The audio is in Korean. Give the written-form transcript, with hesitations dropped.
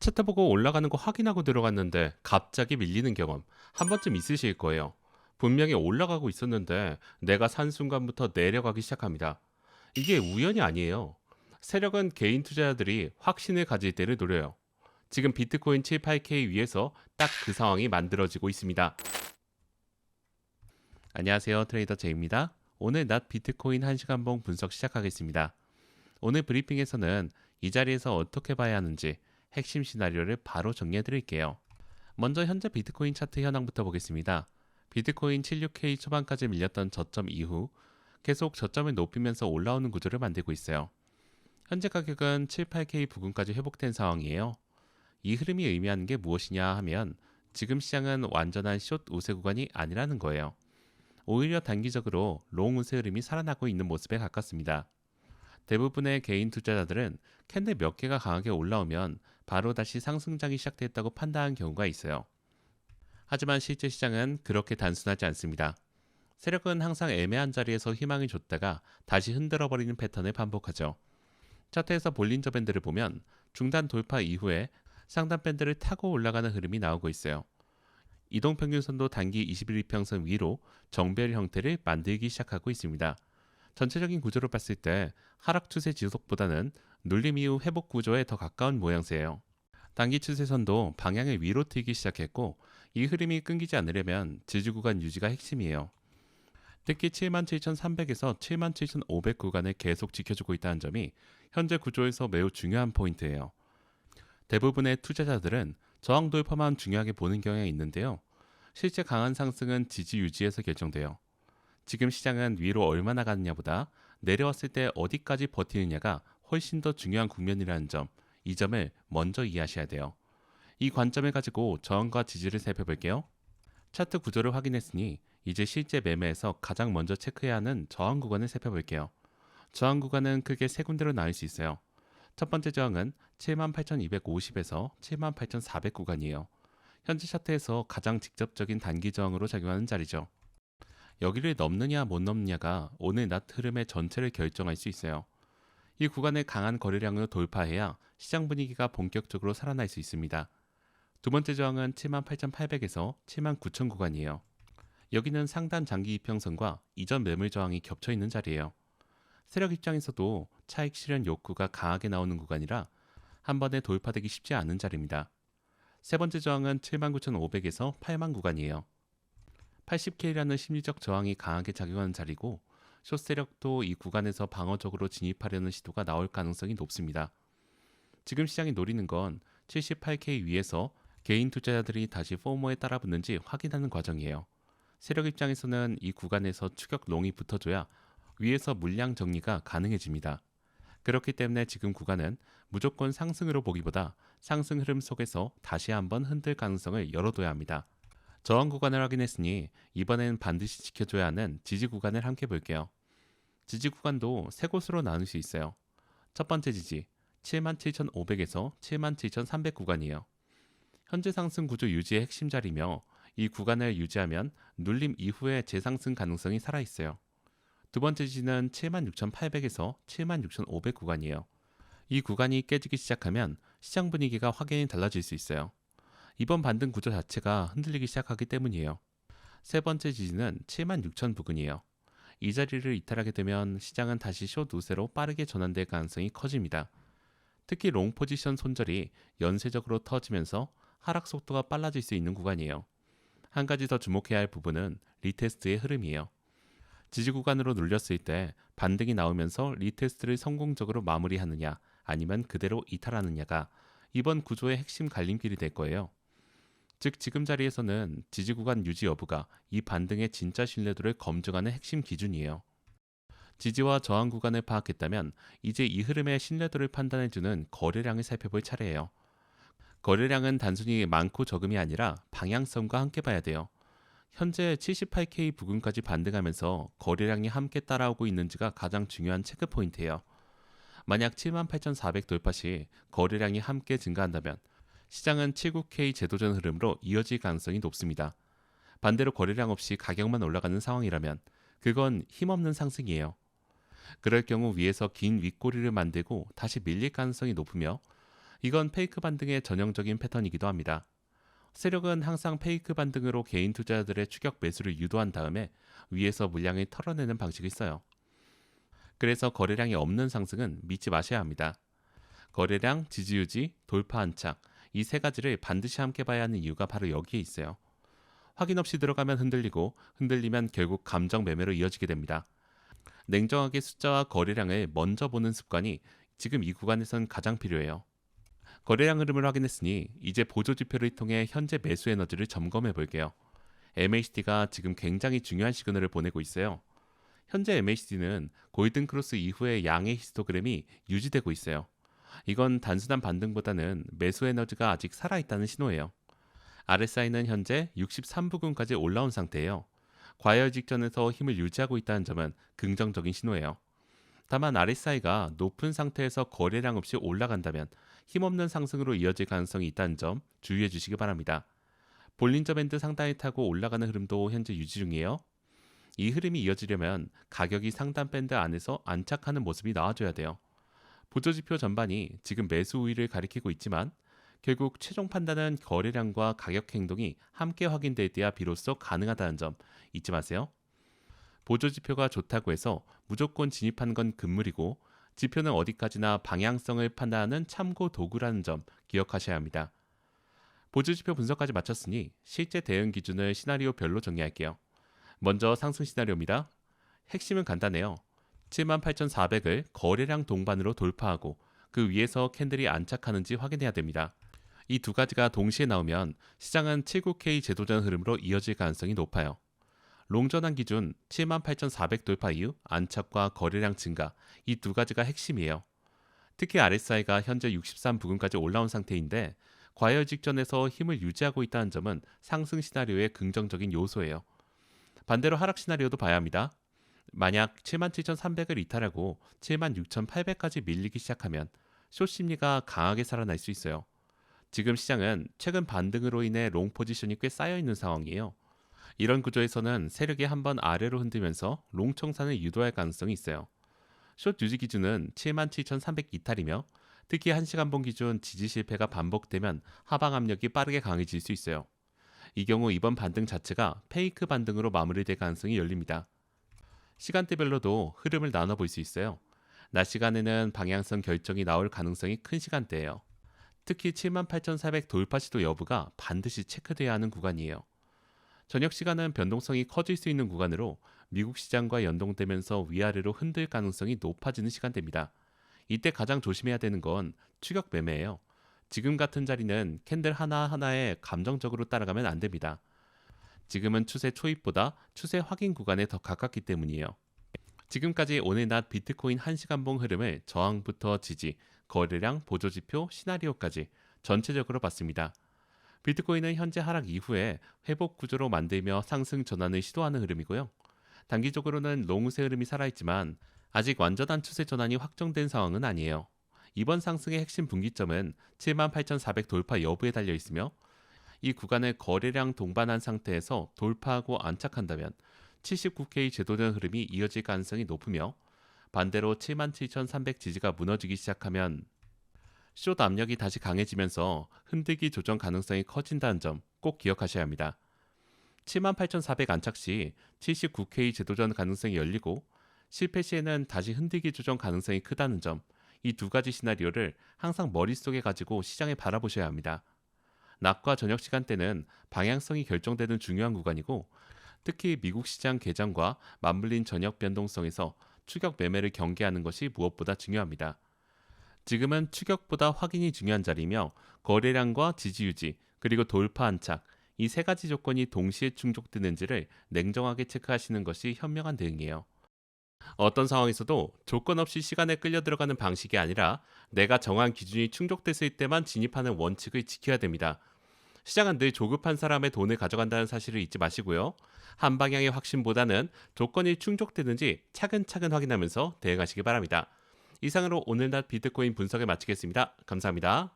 차트 보고 올라가는 거 확인하고 들어갔는데 갑자기 밀리는 경험 한 번쯤 있으실 거예요. 분명히 올라가고 있었는데 내가 산 순간부터 내려가기 시작합니다. 이게 우연이 아니에요. 세력은 개인 투자자들이 확신을 가질 때를 노려요. 지금 비트코인 7, 8K 위에서 딱 그 상황이 만들어지고 있습니다. 안녕하세요. 트레이더 제이입니다. 오늘 낮 비트코인 1시간 봉 분석 시작하겠습니다. 오늘 브리핑에서는 이 자리에서 어떻게 봐야 하는지 핵심 시나리오를 바로 정리해 드릴게요. 먼저 현재 비트코인 차트 현황부터 보겠습니다. 비트코인 76K 초반까지 밀렸던 저점 이후 계속 저점을 높이면서 올라오는 구조를 만들고 있어요. 현재 가격은 7, 8K 부근까지 회복된 상황이에요. 이 흐름이 의미하는 게 무엇이냐 하면 지금 시장은 완전한 숏 우세 구간이 아니라는 거예요. 오히려 단기적으로 롱 우세 흐름이 살아나고 있는 모습에 가깝습니다. 대부분의 개인 투자자들은 캔들 몇 개가 강하게 올라오면 바로 다시 상승장이 시작됐다고 판단한 경우가 있어요. 하지만 실제 시장은 그렇게 단순하지 않습니다. 세력은 항상 애매한 자리에서 희망을 줬다가 다시 흔들어버리는 패턴을 반복하죠. 차트에서 볼린저 밴드를 보면 중단 돌파 이후에 상단 밴드를 타고 올라가는 흐름이 나오고 있어요. 이동평균선도 단기 21일 평선 위로 정배열 형태를 만들기 시작하고 있습니다. 전체적인 구조로 봤을 때 하락 추세 지속보다는 눌림 이후 회복 구조에 더 가까운 모양새예요. 단기 추세선도 방향을 위로 트기 시작했고 이 흐름이 끊기지 않으려면 지지 구간 유지가 핵심이에요. 특히 77,300에서 77,500 구간을 계속 지켜주고 있다는 점이 현재 구조에서 매우 중요한 포인트예요. 대부분의 투자자들은 저항 돌파만 중요하게 보는 경향이 있는데요. 실제 강한 상승은 지지 유지에서 결정돼요. 지금 시장은 위로 얼마나 가느냐보다 내려왔을 때 어디까지 버티느냐가 훨씬 더 중요한 국면이라는 점, 이 점을 먼저 이해하셔야 돼요. 이 관점을 가지고 저항과 지지를 살펴볼게요. 차트 구조를 확인했으니 이제 실제 매매에서 가장 먼저 체크해야 하는 저항 구간을 살펴볼게요. 저항 구간은 크게 세 군데로 나눌 수 있어요. 첫 번째 저항은 78,250에서 78,400 구간이에요. 현재 차트에서 가장 직접적인 단기 저항으로 작용하는 자리죠. 여기를 넘느냐 못 넘느냐가 오늘 낮 흐름의 전체를 결정할 수 있어요. 이 구간을 강한 거래량으로 돌파해야 시장 분위기가 본격적으로 살아날 수 있습니다. 두 번째 저항은 78,800에서 79,000 구간이에요. 여기는 상단 장기 이평선과 이전 매물 저항이 겹쳐 있는 자리예요. 세력 입장에서도 차익 실현 욕구가 강하게 나오는 구간이라 한 번에 돌파되기 쉽지 않은 자리입니다. 세 번째 저항은 79,500에서 8만 구간이에요. 80K라는 심리적 저항이 강하게 작용하는 자리고 숏 세력도 이 구간에서 방어적으로 진입하려는 시도가 나올 가능성이 높습니다. 지금 시장이 노리는 건 78K 위에서 개인 투자자들이 다시 포모에 따라붙는지 확인하는 과정이에요. 세력 입장에서는 이 구간에서 추격 롱이 붙어줘야 위에서 물량 정리가 가능해집니다. 그렇기 때문에 지금 구간은 무조건 상승으로 보기보다 상승 흐름 속에서 다시 한번 흔들 가능성을 열어둬야 합니다. 저항 구간을 확인했으니 이번엔 반드시 지켜줘야 하는 지지 구간을 함께 볼게요. 지지 구간도 세 곳으로 나눌 수 있어요. 첫 번째 지지 77,500에서 77,300 구간이에요. 현재 상승 구조 유지의 핵심 자리며 이 구간을 유지하면 눌림 이후에 재상승 가능성이 살아있어요. 두 번째 지지는 76,800에서 76,500 구간이에요. 이 구간이 깨지기 시작하면 시장 분위기가 확연히 달라질 수 있어요. 이번 반등 구조 자체가 흔들리기 시작하기 때문이에요. 세 번째 지지는 76,000 부근이에요. 이 자리를 이탈하게 되면 시장은 다시 숏 우세로 빠르게 전환될 가능성이 커집니다. 특히 롱 포지션 손절이 연쇄적으로 터지면서 하락 속도가 빨라질 수 있는 구간이에요. 한 가지 더 주목해야 할 부분은 리테스트의 흐름이에요. 지지 구간으로 눌렸을 때 반등이 나오면서 리테스트를 성공적으로 마무리하느냐 아니면 그대로 이탈하느냐가 이번 구조의 핵심 갈림길이 될 거예요. 즉 지금 자리에서는 지지 구간 유지 여부가 이 반등의 진짜 신뢰도를 검증하는 핵심 기준이에요. 지지와 저항 구간을 파악했다면 이제 이 흐름의 신뢰도를 판단해주는 거래량을 살펴볼 차례예요. 거래량은 단순히 많고 적음이 아니라 방향성과 함께 봐야 돼요. 현재 78K 부근까지 반등하면서 거래량이 함께 따라오고 있는지가 가장 중요한 체크 포인트예요. 만약 78,400 돌파 시 거래량이 함께 증가한다면 시장은 79K 제도전 흐름으로 이어질 가능성이 높습니다. 반대로 거래량 없이 가격만 올라가는 상황이라면 그건 힘없는 상승이에요. 그럴 경우 위에서 긴 윗꼬리를 만들고 다시 밀릴 가능성이 높으며 이건 페이크 반등의 전형적인 패턴이기도 합니다. 세력은 항상 페이크 반등으로 개인 투자자들의 추격 매수를 유도한 다음에 위에서 물량을 털어내는 방식을 써요. 그래서 거래량이 없는 상승은 믿지 마셔야 합니다. 거래량, 지지 유지, 돌파 안착, 이 세 가지를 반드시 함께 봐야 하는 이유가 바로 여기에 있어요. 확인 없이 들어가면 흔들리고 흔들리면 결국 감정 매매로 이어지게 됩니다. 냉정하게 숫자와 거래량을 먼저 보는 습관이 지금 이 구간에선 가장 필요해요. 거래량 흐름을 확인했으니 이제 보조 지표를 통해 현재 매수 에너지를 점검해 볼게요. MACD가 지금 굉장히 중요한 시그널을 보내고 있어요. 현재 MACD는 골든 크로스 이후의 양의 히스토그램이 유지되고 있어요. 이건 단순한 반등보다는 매수 에너지가 아직 살아있다는 신호예요. RSI는 현재 63부근까지 올라온 상태예요. 과열 직전에서 힘을 유지하고 있다는 점은 긍정적인 신호예요. 다만 RSI가 높은 상태에서 거래량 없이 올라간다면 힘없는 상승으로 이어질 가능성이 있다는 점 주의해 주시기 바랍니다. 볼린저 밴드 상단을 타고 올라가는 흐름도 현재 유지 중이에요. 이 흐름이 이어지려면 가격이 상단 밴드 안에서 안착하는 모습이 나와줘야 돼요. 보조지표 전반이 지금 매수 우위를 가리키고 있지만 결국 최종 판단은 거래량과 가격 행동이 함께 확인될 때야 비로소 가능하다는 점 잊지 마세요. 보조지표가 좋다고 해서 무조건 진입하는 건 금물이고 지표는 어디까지나 방향성을 판단하는 참고 도구라는 점 기억하셔야 합니다. 보조지표 분석까지 마쳤으니 실제 대응 기준을 시나리오별로 정리할게요. 먼저 상승 시나리오입니다. 핵심은 간단해요. 78,400을 거래량 동반으로 돌파하고 그 위에서 캔들이 안착하는지 확인해야 됩니다. 이 두 가지가 동시에 나오면 시장은 79K 제도전 흐름으로 이어질 가능성이 높아요. 롱전환 기준 78,400 돌파 이후 안착과 거래량 증가, 이 두 가지가 핵심이에요. 특히 RSI가 현재 63 부근까지 올라온 상태인데 과열 직전에서 힘을 유지하고 있다는 점은 상승 시나리오의 긍정적인 요소예요. 반대로 하락 시나리오도 봐야 합니다. 만약 77,300을 이탈하고 76,800까지 밀리기 시작하면 숏 심리가 강하게 살아날 수 있어요. 지금 시장은 최근 반등으로 인해 롱 포지션이 꽤 쌓여 있는 상황이에요. 이런 구조에서는 세력이 한번 아래로 흔들면서 롱 청산을 유도할 가능성이 있어요. 숏 유지 기준은 77,300 이탈이며 특히 1시간봉 기준 지지 실패가 반복되면 하방 압력이 빠르게 강해질 수 있어요. 이 경우 이번 반등 자체가 페이크 반등으로 마무리될 가능성이 열립니다. 시간대별로도 흐름을 나눠볼 수 있어요. 낮 시간에는 방향성 결정이 나올 가능성이 큰 시간대예요. 특히 78,400 돌파 시도 여부가 반드시 체크돼야 하는 구간이에요. 저녁 시간은 변동성이 커질 수 있는 구간으로 미국 시장과 연동되면서 위아래로 흔들 가능성이 높아지는 시간대입니다. 이때 가장 조심해야 되는 건 추격 매매예요. 지금 같은 자리는 캔들 하나하나에 감정적으로 따라가면 안 됩니다. 지금은 추세 초입보다 추세 확인 구간에 더 가깝기 때문이에요. 지금까지 오늘 낮 비트코인 1시간봉 흐름을 저항부터 지지, 거래량, 보조지표, 시나리오까지 전체적으로 봤습니다. 비트코인은 현재 하락 이후에 회복 구조로 만들며 상승 전환을 시도하는 흐름이고요. 단기적으로는 롱세 흐름이 살아있지만 아직 완전한 추세 전환이 확정된 상황은 아니에요. 이번 상승의 핵심 분기점은 78,400 돌파 여부에 달려 있으며 이 구간을 거래량 동반한 상태에서 돌파하고 안착한다면 79K 제도전 흐름이 이어질 가능성이 높으며 반대로 77,300 지지가 무너지기 시작하면 숏 압력이 다시 강해지면서 흔들기 조정 가능성이 커진다는 점 꼭 기억하셔야 합니다. 78,400 안착 시 79K 제도전 가능성이 열리고 실패 시에는 다시 흔들기 조정 가능성이 크다는 점, 이 두 가지 시나리오를 항상 머릿속에 가지고 시장을 바라보셔야 합니다. 낮과 저녁 시간대는 방향성이 결정되는 중요한 구간이고 특히 미국 시장 개장과 맞물린 저녁 변동성에서 추격 매매를 경계하는 것이 무엇보다 중요합니다. 지금은 추격보다 확인이 중요한 자리이며 거래량과 지지 유지 그리고 돌파 안착 이 세 가지 조건이 동시에 충족되는지를 냉정하게 체크하시는 것이 현명한 대응이에요. 어떤 상황에서도 조건 없이 시간에 끌려 들어가는 방식이 아니라 내가 정한 기준이 충족됐을 때만 진입하는 원칙을 지켜야 됩니다. 시장은 늘 조급한 사람의 돈을 가져간다는 사실을 잊지 마시고요. 한 방향의 확신보다는 조건이 충족되는지 차근차근 확인하면서 대응하시기 바랍니다. 이상으로 오늘 낮 비트코인 분석을 마치겠습니다. 감사합니다.